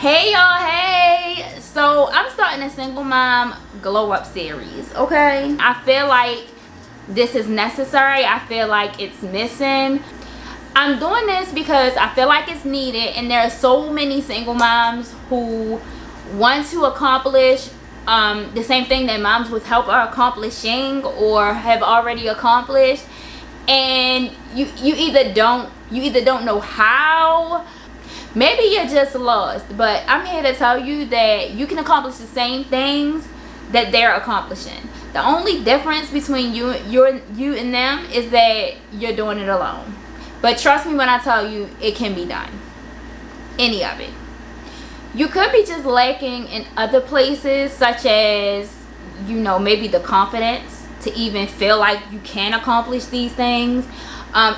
Hey y'all, hey. So I'm starting a single mom glow up series. Okay, I feel like this is necessary. I feel like it's missing. I'm doing this because I feel like it's needed, and there are so many single moms who want to accomplish the same thing that moms with help are accomplishing or have already accomplished, and you either don't know how. Maybe you're just lost, but I'm here to tell you that you can accomplish the same things that they're accomplishing. The only difference between you and them is that you're doing it alone. But trust me when I tell you, it can be done. Any of it. You could be just lacking in other places, such as, maybe the confidence to even feel like you can accomplish these things.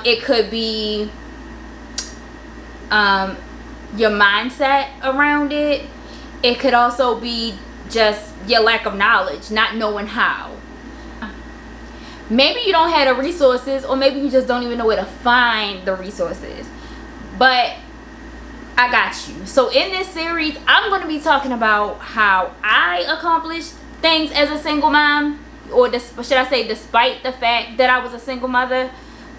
It could be your mindset around it. It could also be just your lack of knowledge, not knowing how. Maybe you don't have the resources, or maybe you just don't even know where to find the resources, but I got you. So in this series, I'm going to be talking about how I accomplished things as a single mom, or should I say despite the fact that I was a single mother.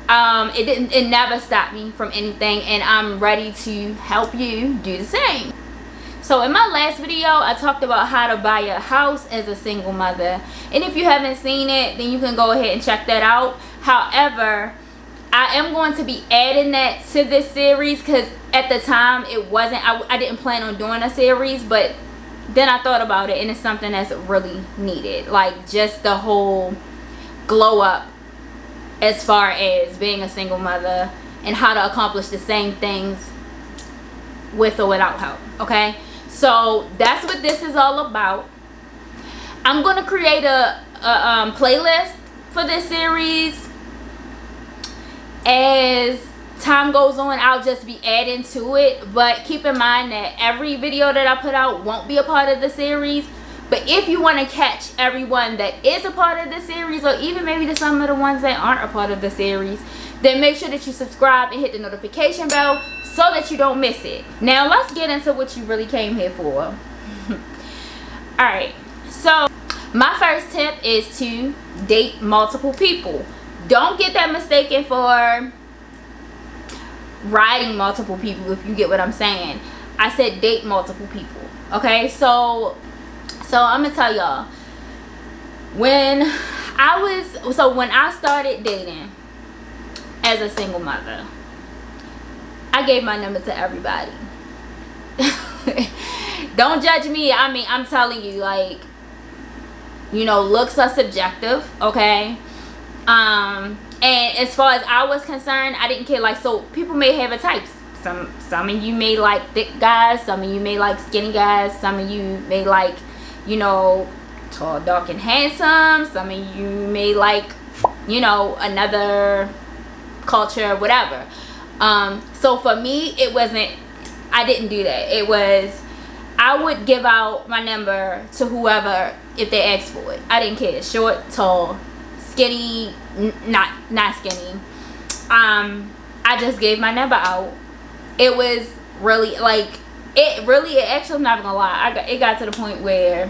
It never stopped me from anything, and I'm ready to help you do the same. So in my last video, I talked about how to buy a house as a single mother, and if you haven't seen it, then you can go ahead and check that out. However, I am going to be adding that to this series because at the time it wasn't, I didn't plan on doing a series, but then I thought about it, and it's something that's really needed, like just the whole glow up as far as being a single mother and how to accomplish the same things with or without help. Okay, so that's what this is all about. I'm going to create a playlist for this series. As time goes on, I'll just be adding to it, but keep in mind that every video that I put out won't be a part of the series. But if you want to catch everyone that is a part of the series, or even maybe some of the ones that aren't a part of the series, then make sure that you subscribe and hit the notification bell so that you don't miss it. Now let's get into what you really came here for. Alright, so my first tip is to date multiple people. Don't get that mistaken for riding multiple people, if you get what I'm saying. I said date multiple people. Okay, so I'm gonna tell y'all, when I started dating as a single mother, I gave my number to everybody. Don't judge me. I mean, I'm telling you, like, looks are subjective, okay? And as far as I was concerned, I didn't care. Like, so people may have a type. Some of you may like thick guys, some of you may like skinny guys, some of you may like, tall, dark, and handsome. Some of you may like, another culture, whatever. So for me, I didn't do that. It was, I would give out my number to whoever if they asked for it. I didn't care. Short, tall, skinny, not skinny. I just gave my number out. It was really like, actually, I'm not gonna lie, it got to the point where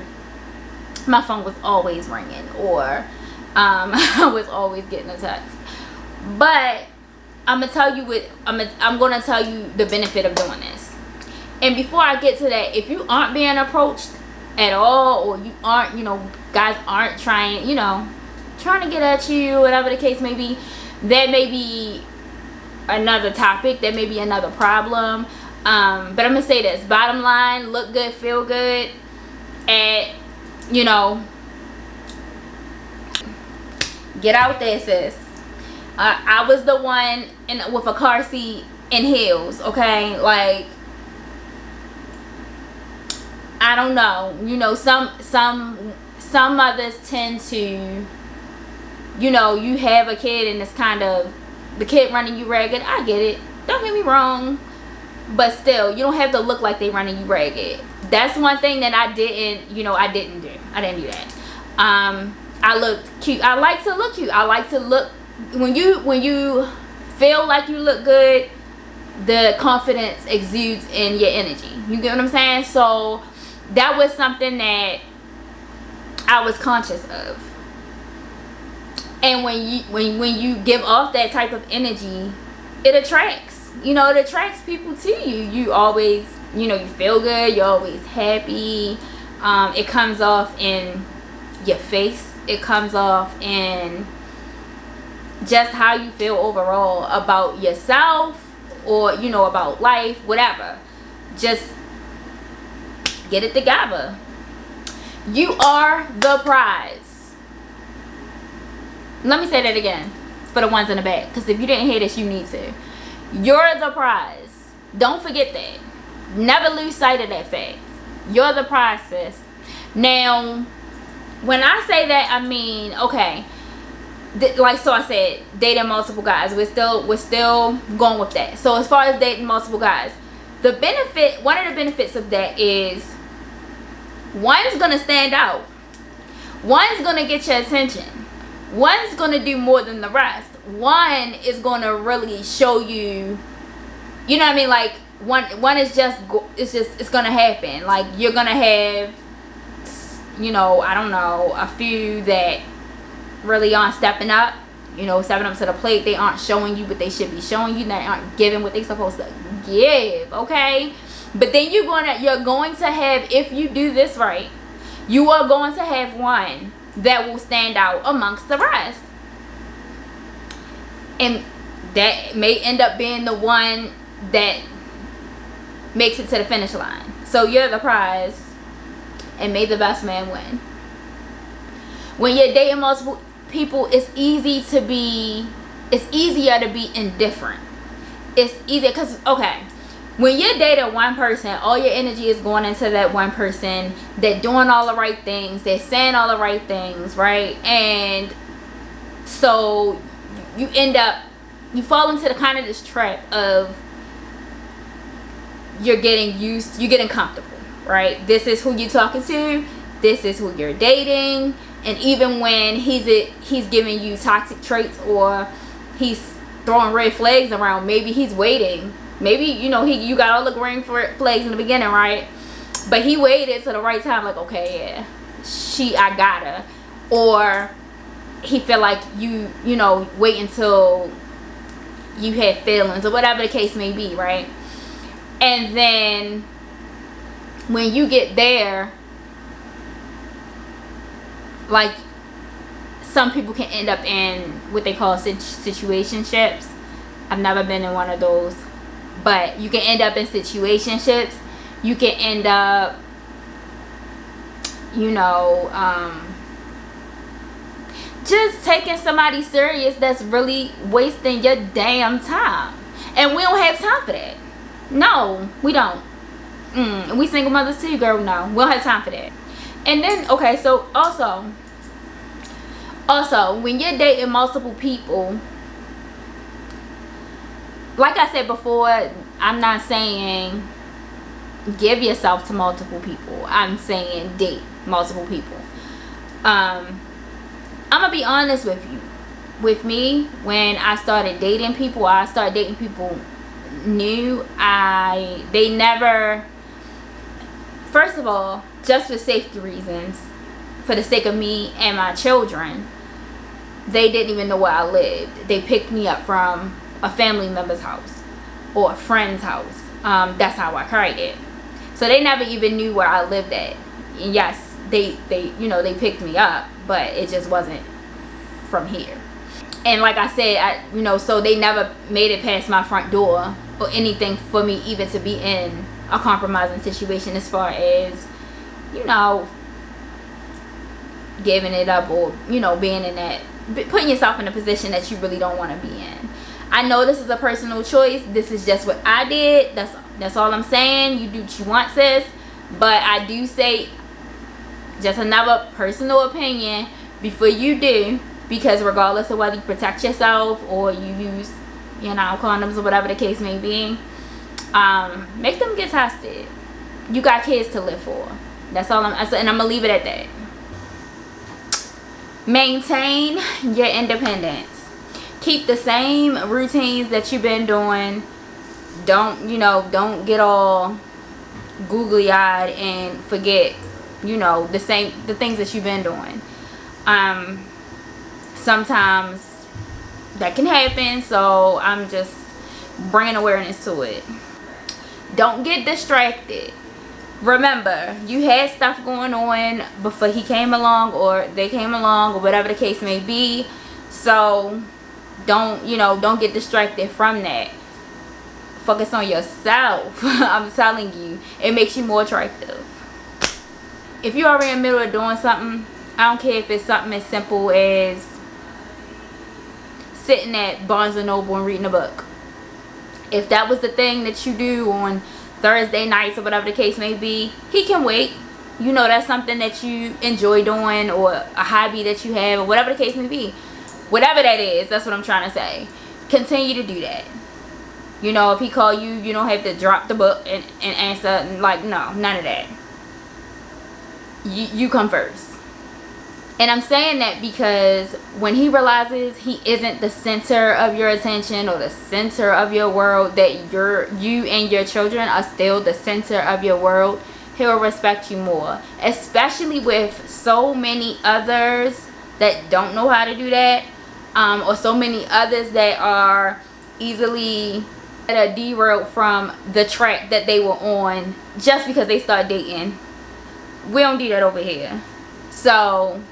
my phone was always ringing, or I was always getting a text. But I'm gonna tell you I'm gonna tell you the benefit of doing this. And before I get to that, if you aren't being approached at all, or you aren't, guys aren't trying to get at you, whatever the case may be, that may be another topic, that may be another problem. But I'm gonna say this, bottom line, look good, feel good, and get out there, sis. I was the one with a car seat and heels, okay? Like, I don't know, some mothers tend to, you have a kid and it's kind of the kid running you ragged. I get it, don't get me wrong, but still, you don't have to look like they running you ragged. That's one thing that I didn't do. I didn't do that. I looked cute. I like to look cute. I like to look, when you feel like you look good, the confidence exudes in your energy. You get what I'm saying? So that was something that I was conscious of. And when you give off that type of energy, it attracts. You know, it attracts people to you. You always, you know, you feel good. You're always happy. It comes off in your face. It comes off in just how you feel overall about yourself, or, you know, about life, whatever. Just get it together. You are the prize. Let me say that again for the ones in the back, because if you didn't hear this, you need to. You're the prize. Don't forget that. Never lose sight of that fact. You're the prize, sis. Now, when I say that, I mean, okay, like, so I said, dating multiple guys. We're still going with that. So as far as dating multiple guys, one of the benefits of that is one's gonna stand out. One's gonna get your attention. One's gonna do more than the rest. One is gonna really show you, you know what I mean? Like, one is it's gonna happen. Like, you're gonna have, you know, I don't know, a few that really aren't stepping up, you know, stepping up to the plate. They aren't showing you what they should be showing you. They aren't giving what they're supposed to give, okay? But then you're going to have, if you do this right, you are going to have one that will stand out amongst the rest. And that may end up being the one that makes it to the finish line. So you're the prize, and may the best man win. When you're dating multiple people, it's easier to be indifferent. It's easier because, okay, when you're dating one person, all your energy is going into that one person. They're doing all the right things. They're saying all the right things, right? And so you fall into the kind of this trap of you're getting comfortable, right? This is who you're talking to. This is who you're dating. And even when he's giving you toxic traits, or he's throwing red flags around, maybe he's waiting. Maybe, you know, you got all the green flags in the beginning, right? But he waited to the right time, like, okay, yeah, I got her. Or he felt like you know, wait until you had feelings, or whatever the case may be, right? And then when you get there, like, some people can end up in what they call situationships. I've never been in one of those, but you can end up in situationships. You can end up, you know, just taking somebody serious that's really wasting your damn time. And we don't have time for that. No, we don't. We single mothers too, girl. No, we don't have time for that. And then, okay, so also when you're dating multiple people, like I said before, I'm not saying give yourself to multiple people. I'm saying date multiple people. I'm gonna be honest with you. With me, when I started dating people, new. They never, first of all, just for safety reasons, for the sake of me and my children, they didn't even know where I lived. They picked me up from a family member's house or a friend's house. That's how I carried it. So they never even knew where I lived at. And yes, they you know, they picked me up, but it just wasn't from here. And like I said, you know, so they never made it past my front door or anything for me even to be in a compromising situation, as far as, you know, giving it up, or, you know, being in that, putting yourself in a position that you really don't want to be in. I know this is a personal choice. This is just what I did. That's all I'm saying. You do what you want, sis. But I do say, just another personal opinion before you do, because regardless of whether you protect yourself or you use, you know, condoms or whatever the case may be, make them get tested. You got kids to live for. That's all and I'm gonna leave it at that. Maintain your independence. Keep the same routines that you've been doing Don't get all googly eyed and forget, the things that you've been doing. Sometimes that can happen, so I'm just bringing awareness to it. Don't get distracted. Remember, you had stuff going on before he came along, or they came along, or whatever the case may be. So don't get distracted from that. Focus on yourself. I'm telling you, it makes you more attractive. If you're already in the middle of doing something, I don't care if it's something as simple as sitting at Barnes & Noble and reading a book. If that was the thing that you do on Thursday nights or whatever the case may be, he can wait. That's something that you enjoy doing, or a hobby that you have, or whatever the case may be. Whatever that is, that's what I'm trying to say. Continue to do that. If he call you, you don't have to drop the book and answer. No, none of that. You come first. And I'm saying that because when he realizes he isn't the center of your attention or the center of your world, that you and your children are still the center of your world, he'll respect you more. Especially with so many others that don't know how to do that, or so many others that are easily derailed from the track that they were on just because they start dating. We don't do that over here. So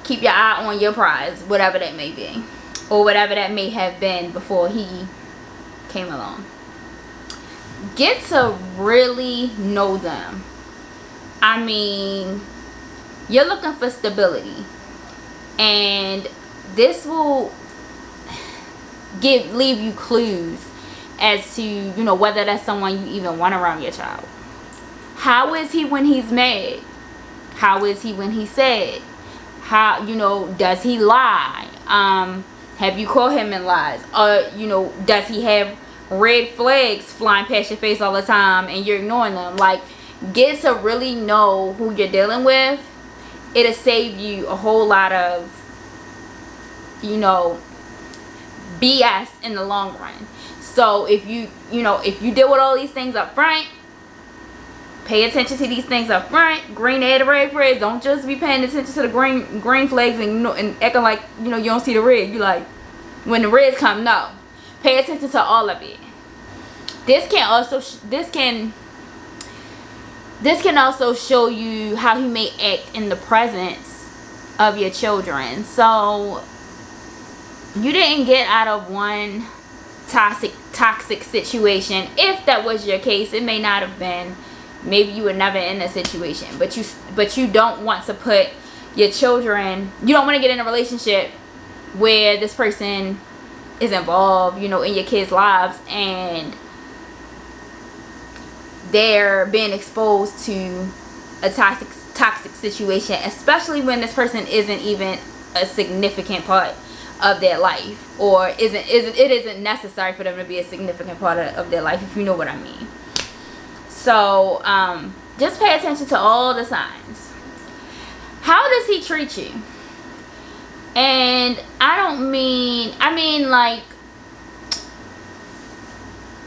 keep your eye on your prize, whatever that may be, or whatever that may have been before he came along. Get to really know them. I mean, you're looking for stability, and this will leave you clues as to whether that's someone you even want around your child. How is he when he's mad? How is he when he's sad? How, does he lie? Have you caught him in lies? Does he have red flags flying past your face all the time and you're ignoring them? Get to really know who you're dealing with. It'll save you a whole lot of BS in the long run. So if you deal with all these things up front, pay attention to these things up front. Green and red flags. Don't just be paying attention to the green flags and acting like you don't see the red. You like, when the reds come, no. Pay attention to all of it. This can also show you how he may act in the presence of your children. So you didn't get out of one toxic situation. If that was your case, it may not have been. Maybe you were never in a situation, but you don't want to put your children, you don't want to get in a relationship where this person is involved, in your kids' lives, and they're being exposed to a toxic situation, especially when this person isn't even a significant part of their life, or it isn't necessary for them to be a significant part of their life, if you know what I mean. So just pay attention to all the signs. How does he treat you? And I mean like,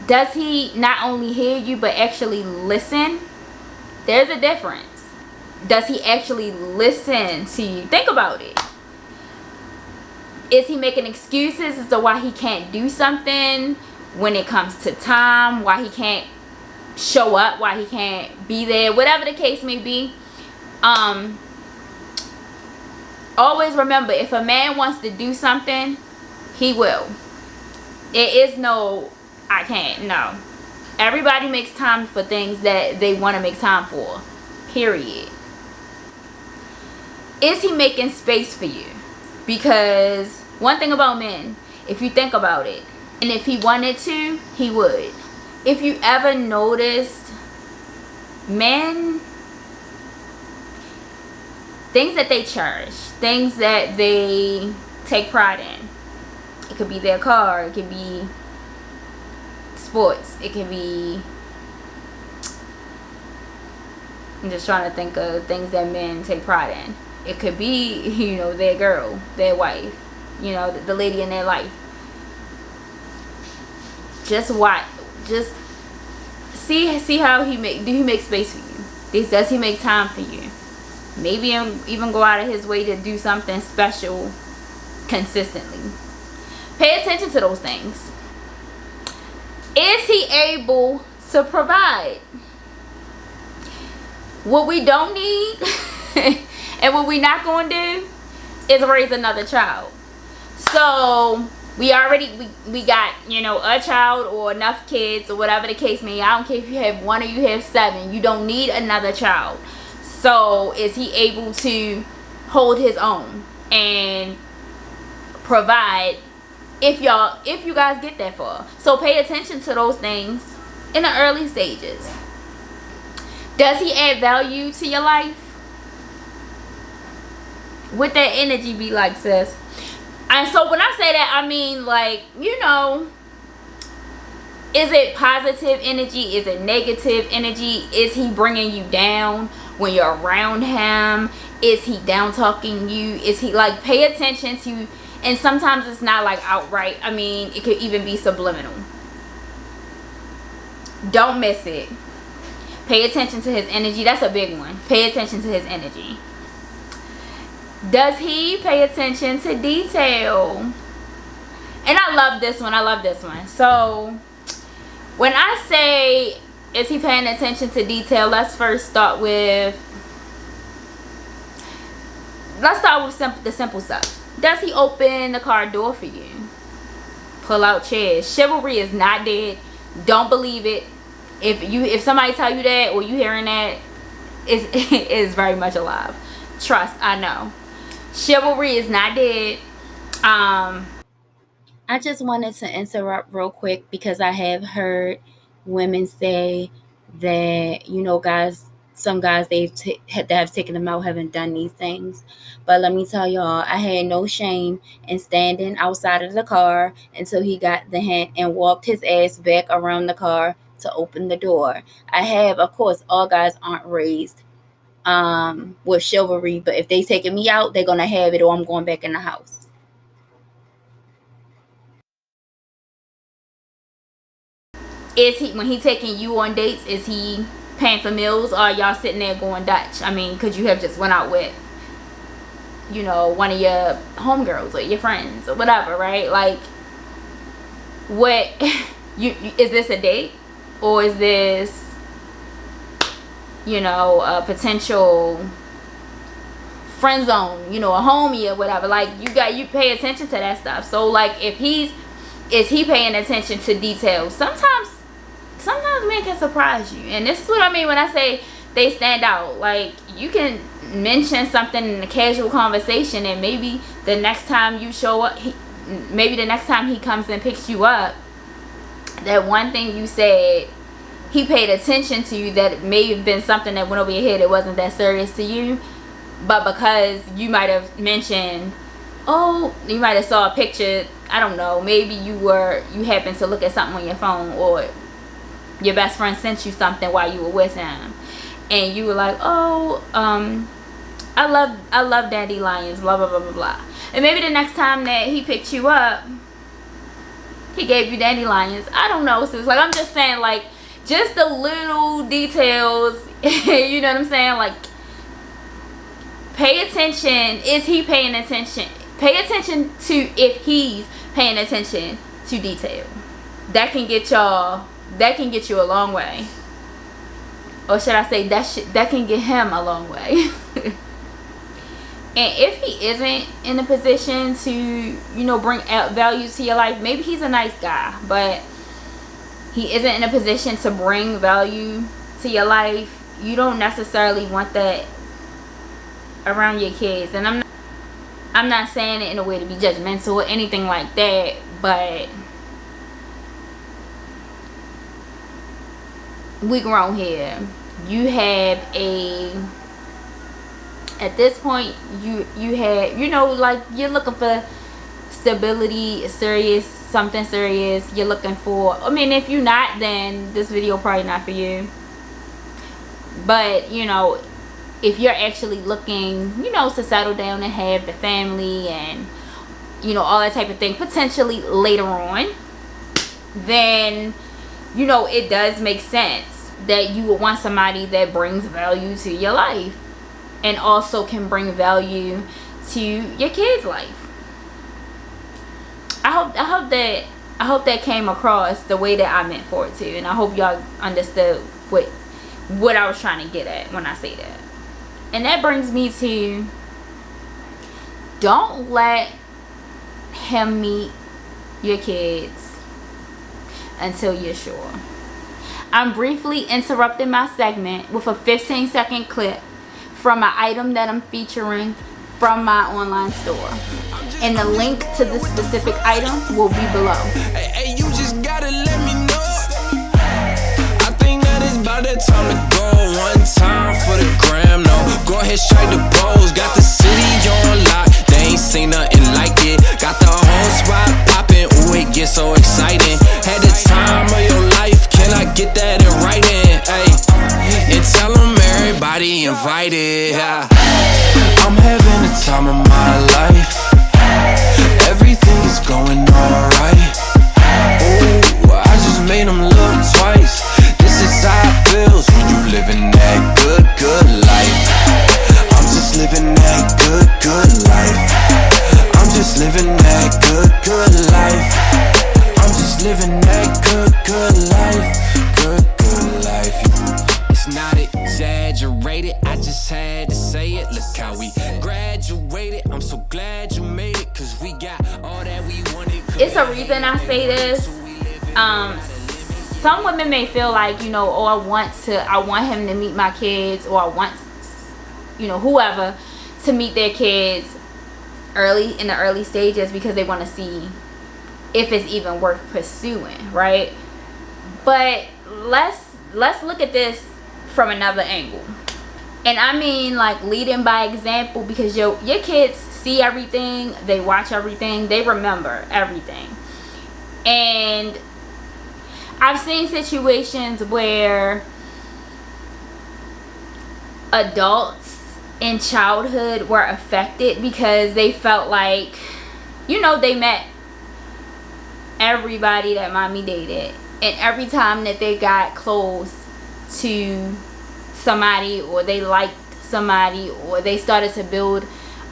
does he not only hear you but actually listen? There's a difference. Does he actually listen to you? Think about it. Is he making excuses as to why he can't do something when it comes to time, why he can't show up, why he can't be there, whatever the case may be? Always remember, if a man wants to do something, he will. It is no, I can't, no. Everybody makes time for things that they want to make time for, period. Is he making space for you? Because one thing about men, if you think about it, and if he wanted to, he would. If you ever noticed, men, things that they cherish, things that they take pride in, it could be their car, it could be sports, it could be, I'm just trying to think of things that men take pride in. It could be, their girl, their wife, the lady in their life. just watch, just see how do he make space for you? Does he make time for you? Maybe even go out of his way to do something special consistently. Pay attention to those things. Is he able to provide? What we don't need and what we not going to do is raise another child. So we got, you know, a child or enough kids or whatever the case may be. I don't care if you have 1 or you have 7. You don't need another child. So is he able to hold his own and provide if you guys get that far? So pay attention to those things in the early stages. Does he add value to your life? What that energy be like, sis? And so when I say that, I mean, like, you know, is it positive energy? Is it negative energy? Is he bringing you down when you're around him? Is he down talking you? Is he, like, pay attention to, and sometimes it's not like outright. I mean, it could even be subliminal. Don't miss it. Pay attention to his energy. That's a big one. Pay attention to his energy. Does he pay attention to detail? And I love this one. I love this one. So when I say, is he paying attention to detail, let's start with the simple stuff. Does he open the car door for you? Pull out chairs. Chivalry is not dead. Don't believe it. If somebody tell you that or you hearing that, it is very much alive. Trust, I know. Chivalry is not dead. I just wanted to interrupt real quick because I have heard women say that, you know, some guys that have taken them out haven't done these things. But let me tell y'all, I had no shame in standing outside of the car until he got the hint and walked his ass back around the car to open the door. Of course, all guys aren't raised with chivalry, but if they taking me out, they're gonna have it, or I'm going back in the house. Is he, when he taking you on dates, is he paying for meals, or are y'all sitting there going Dutch? I mean, could you have just went out with, you know, one of your homegirls or your friends or whatever, right? Like, what is this a date, or is this, you know, a potential friend zone, you know, a homie or whatever? Like, you pay attention to that stuff. So like, is he paying attention to details? Sometimes men can surprise you, and this is what I mean when I say they stand out. Like, you can mention something in a casual conversation, and maybe the next time you show up, maybe the next time he comes and picks you up, that one thing you said, he paid attention to you, that may have been something that went over your head that wasn't that serious to you, but because you might have mentioned, oh, you might have saw a picture, I don't know, maybe you happened to look at something on your phone, or your best friend sent you something while you were with him, and you were like, oh, I love dandelions, blah blah blah blah blah. And maybe the next time that he picked you up, he gave you dandelions. I don't know, sis. Like, I'm just saying, like, just the little details. You know what I'm saying? Like, pay attention. Is he paying attention? Pay attention to if he's paying attention to detail. That can get you a long way. Or should I say, that can get him a long way. And if he isn't in a position to, you know, bring out value to your life, maybe he's a nice guy, but he isn't in a position to bring value to your life, you don't necessarily want that around your kids. And I'm not saying it in a way to be judgmental or anything like that, but we grown here. You have at this point, you have, you know, like, you're looking for stability, something serious. You're looking for, I mean, if you're not, then this video probably not for you. But, you know, if you're actually looking, you know, to settle down and have the family and, you know, all that type of thing, potentially later on, then, you know, it does make sense that you would want somebody that brings value to your life and also can bring value to your kids' life. I hope that came across the way that I meant for it to, and I hope y'all understood what I was trying to get at when I say that. And that brings me to, don't let him meet your kids until you're sure. I'm briefly interrupting my segment with a 15-second clip from an item that I'm featuring from my online store, and the link to the specific item will be below. Hey, you just gotta let me know. I think that it's about that time to go. One time for the gram, no. Go ahead, strike the pose. Got the city on lock. They ain't seen nothing like it. Got the whole spot popping. Ooh, it gets so exciting. Had the time of your life. Can I get that in writing? Hey, and tell them everybody invited. I'm having the time of my life. Everything is going alright. Ooh, I just made them look twice. This is how it feels when you living that good life. I'm just living that good life. I'm just living that good life. I'm just living that good life. Good life. It's not exaggerated, I just had to say it. Look how we graduated. I'm so glad you made it, cause we got all that we wanted. It's a reason I say this. Some women may feel like, you know, oh, I want him to meet my kids, or I want, you know, whoever to meet their kids in the early stages because they want to see if it's even worth pursuing, right? But let's look at this from another angle. And I mean, like, leading by example, because your kids see everything, they watch everything, they remember everything. And I've seen situations where adults in childhood were affected because they felt like, you know, they met everybody that mommy dated, and every time that they got close to somebody, or they liked somebody, or they started to build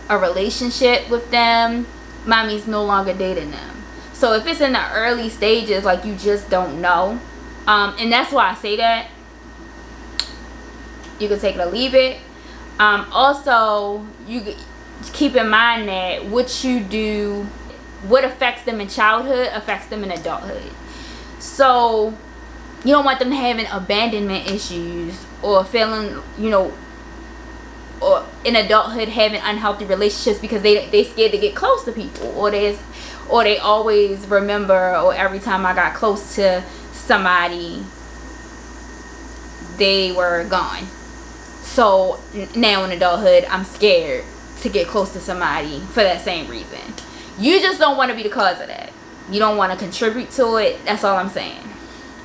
a relationship with them, mommy's no longer dating them. So if it's in the early stages, like, you just don't know, and that's why I say that. You can take it or leave it. Also, you keep in mind that what you do, what affects them in childhood affects them in adulthood. So you don't want them having abandonment issues, or feeling, you know, or in adulthood having unhealthy relationships because they scared to get close to people, or they always remember, or every time I got close to somebody, they were gone. So now in adulthood, I'm scared to get close to somebody for that same reason. You just don't want to be the cause of that. You don't want to contribute to it. That's all I'm saying.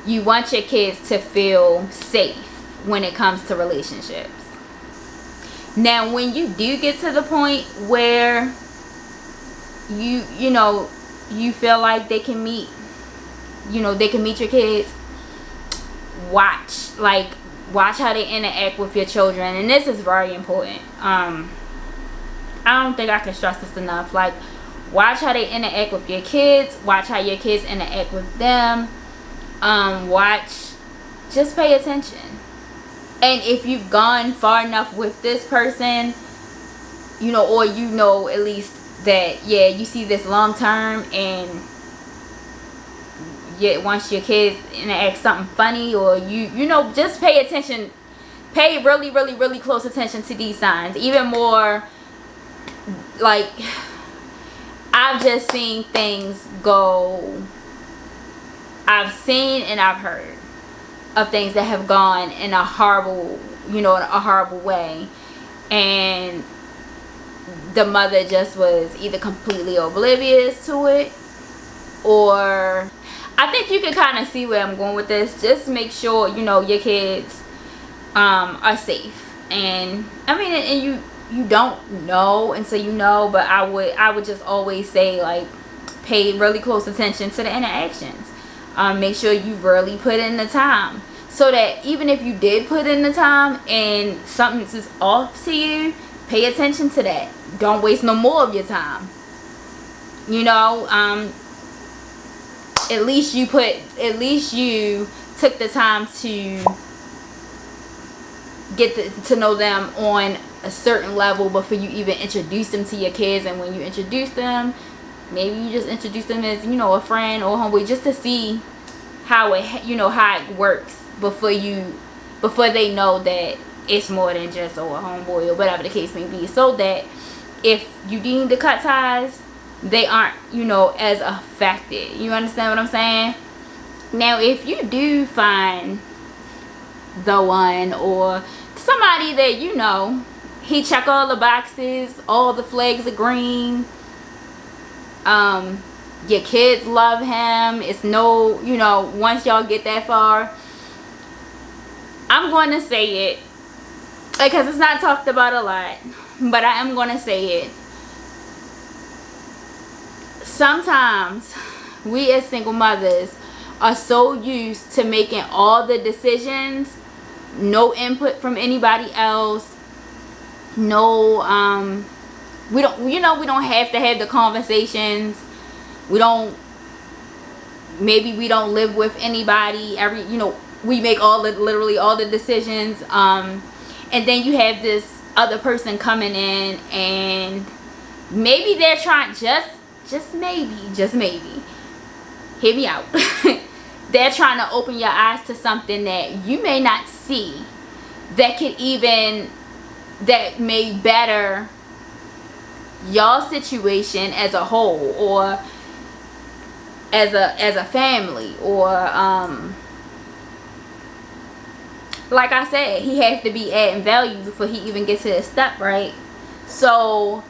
You want your kids to feel safe when it comes to relationships. Now, when you do get to the point where you know, you feel like they can meet your kids, watch how they interact with your children. And this is very important. I don't think I can stress this enough. Like, watch how they interact with your kids. Watch how your kids interact with them. Just pay attention. And if you've gone far enough with this person, you know, or you know at least that, yeah, you see this long term, and yet once your kids interact something funny, or you know, just pay attention. Pay really, really, really close attention to these signs. Even more, like, I've just seen things go. I've seen and I've heard of things that have gone in a horrible way, and the mother just was either completely oblivious to it, or I think you can kind of see where I'm going with this. Just make sure, you know, your kids are safe. And I mean, and you don't know until you know, but I would just always say, like, pay really close attention to the interactions. Make sure you really put in the time, so that even if you did put in the time and something is off to you, pay attention to that. Don't waste no more of your time. You know, at least you took the time to get to know them on a certain level before you even introduce them to your kids. And when you introduce them, maybe you just introduce them as, you know, a friend or homeboy, just to see how it works before they know that it's more than just a homeboy or whatever the case may be, so that if you need to cut ties, they aren't, you know, as affected. You understand what I'm saying? Now, if you do find the one, or somebody that, you know, he check all the boxes, all the flags are green, your kids love him, it's no, you know, once y'all get that far, I'm going to say it because it's not talked about a lot, but I am going to say it. Sometimes we as single mothers are so used to making all the decisions, no input from anybody else, no we don't have to have the conversations, maybe we don't live with anybody, we make literally all the decisions, and then you have this other person coming in, and maybe they're trying, just maybe, hear me out, they're trying to open your eyes to something that you may not see, that may better y'all situation as a whole, or as a family, or like I said, he has to be adding value before he even gets to this step, right? So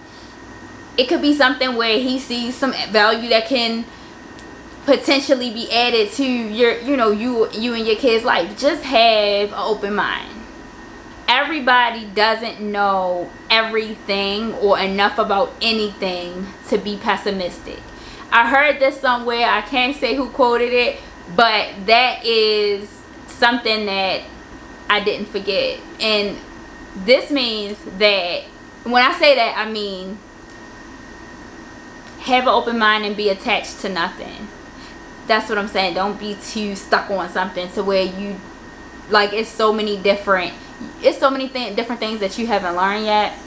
it could be something where he sees some value that can potentially be added to your, you and your kids' life. Just have an open mind. Everybody doesn't know everything or enough about anything to be pessimistic. I heard this somewhere, I can't say who quoted it, but that is something that I didn't forget. And this means that, when I say that, I mean have an open mind and be attached to nothing. That's what I'm saying. Don't be too stuck on something to where you, like, it's so many different things that you haven't learned yet,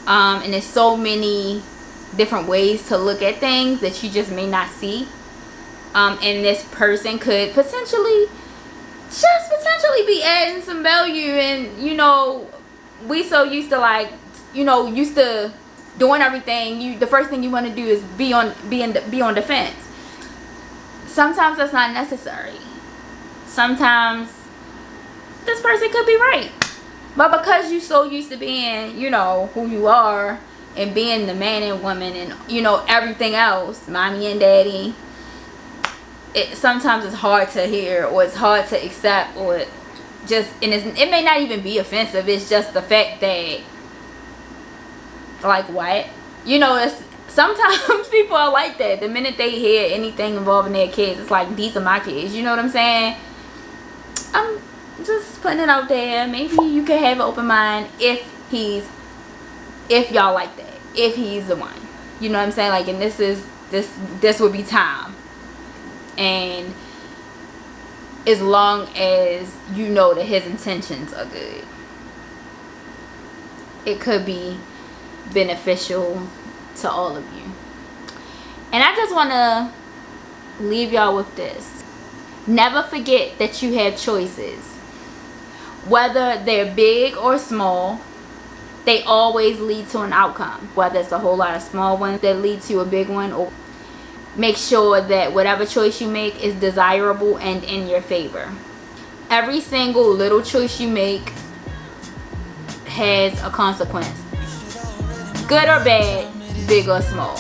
and there's so many different ways to look at things that you just may not see, and this person could potentially be adding some value. And we so used to doing everything, the first thing you want to do is be on defense. Sometimes that's not necessary. Sometimes this person could be right, but because you so used to being, who you are, and being the man and woman, and everything else, mommy and daddy, sometimes it's hard to hear, or it's hard to accept, or it may not even be offensive. It's just the fact that, like, what, sometimes people are like that. The minute they hear anything involving their kids, it's like, these are my kids. You know what I'm saying? I'm just putting it out there. Maybe you can have an open mind if y'all like that, if he's the one. You know what I'm saying? Like, and this would be time. And as long as you know that his intentions are good, it could be beneficial to all of you. And I just want to leave y'all with this. Never forget that you have choices. Whether they're big or small, they always lead to an outcome. Whether it's a whole lot of small ones that lead to a big one, or make sure that whatever choice you make is desirable and in your favor. Every single little choice you make has a consequence. Good or bad, big or small.